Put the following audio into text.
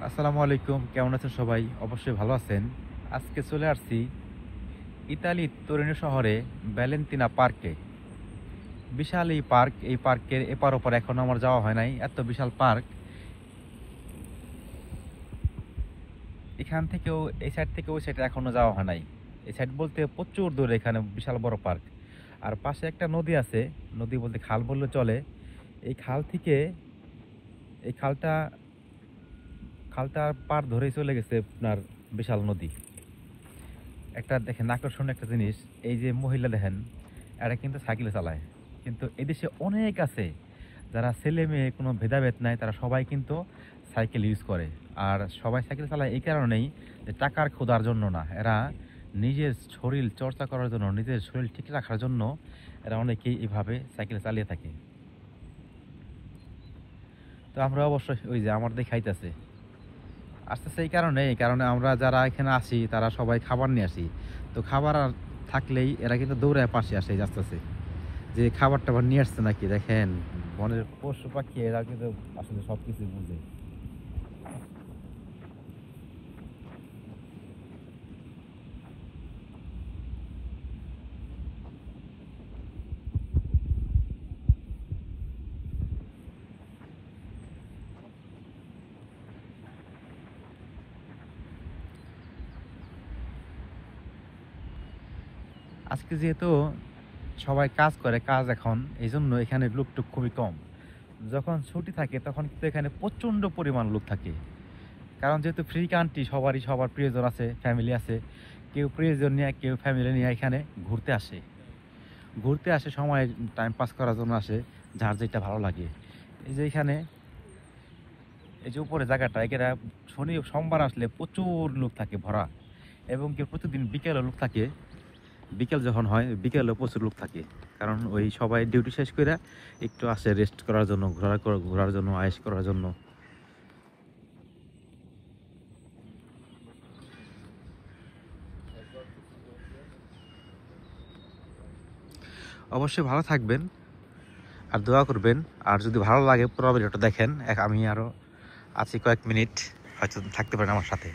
আসসালামু আলাইকুম, কেমন আছেন সবাই? অবশ্যই ভালো আছেন। আজকে চলে আসছি ইতালির তোরিনো শহরে ভ্যালেন্তিনা পার্কে। বিশাল এই পার্ক, এই পার্কের এপার ওপার এখনো আমার যাওয়া হয় নাই। এত বিশাল পার্ক, এখান থেকেও এই সাইড থেকে ওই সাইডে এখনো যাওয়া হয় নাই। এই সাইড বলতে প্রচুর দূরে, এখানে বিশাল বড় পার্ক। আর পাশে একটা নদী আছে, নদী বলতে খাল বললে চলে। এই খাল থেকে এই খালটা খালটা পার ধরেই চলে গেছে আপনার বিশাল নদী। একটা দেখেন আকর্ষণীয় একটা জিনিস, এই যে মহিলা দেখেন, এরা কিন্তু সাইকেল চালায়। কিন্তু এদেশে অনেক আছে যারা ছেলে মেয়ে কোনো ভেদাভেদ নাই, তারা সবাই কিন্তু সাইকেল ইউজ করে। আর সবাই সাইকেল চালায় এই কারণেই যে টাকার ক্ষুধার জন্য না, এরা নিজের শরীর চর্চা করার জন্য, নিজের শরীর ঠিক রাখার জন্য এরা অনেকেই এইভাবে সাইকেল চালিয়ে থাকে। তো আমরা অবশ্যই ওই যে আমার দেখাইতেছে আসতেছে এই কারণে আমরা যারা এখানে আসি তারা সবাই খাবার নিয়ে আসি। তো খাবার আর থাকলেই এরা কিন্তু দৌড়ায় পাশে আসে আসতেছে, যে খাবার টাবার নিয়ে আসছে নাকি। দেখেন বনের পশু পাখি এরা কিন্তু আসলে সবকিছু বুঝে। আজকে যেহেতু সবাই কাজ করে, কাজ এখন এই জন্য এখানে লোকটুক খুবই কম। যখন ছুটি থাকে তখন কিন্তু এখানে প্রচণ্ড পরিমাণ লোক থাকে। কারণ যেহেতু ফ্রি কান্ট্রি, সবার প্রিয়জন আছে, ফ্যামিলি আছে। কেউ প্রিয়জন নিয়ে, কেউ ফ্যামিলি নিয়ে এখানে ঘুরতে আসে সময় টাইম পাস করার জন্য আসে, যার যেটা ভালো লাগে। এই যে এখানে এই যে উপরে জায়গাটা, এখানে শনি সোমবার আসলে প্রচুর লোক থাকে ভরা, এবং কি প্রতিদিন বিকেলে লোক থাকে। বিকেল যখন হয় বিকেলে প্রচুর লোক থাকে, কারণ ওই সবাই ডিউটি শেষ করে একটু আসে রেস্ট করার জন্য, ঘোরার জন্য, আয়েশ করার জন্য। অবশ্যই ভালো থাকবেন আর দোয়া করবেন। আর যদি ভালো লাগে পুরো ভিডিওটা দেখেন। আমি আরও আছি কয়েক মিনিট, হয়তো থাকতে পারেন আমার সাথে।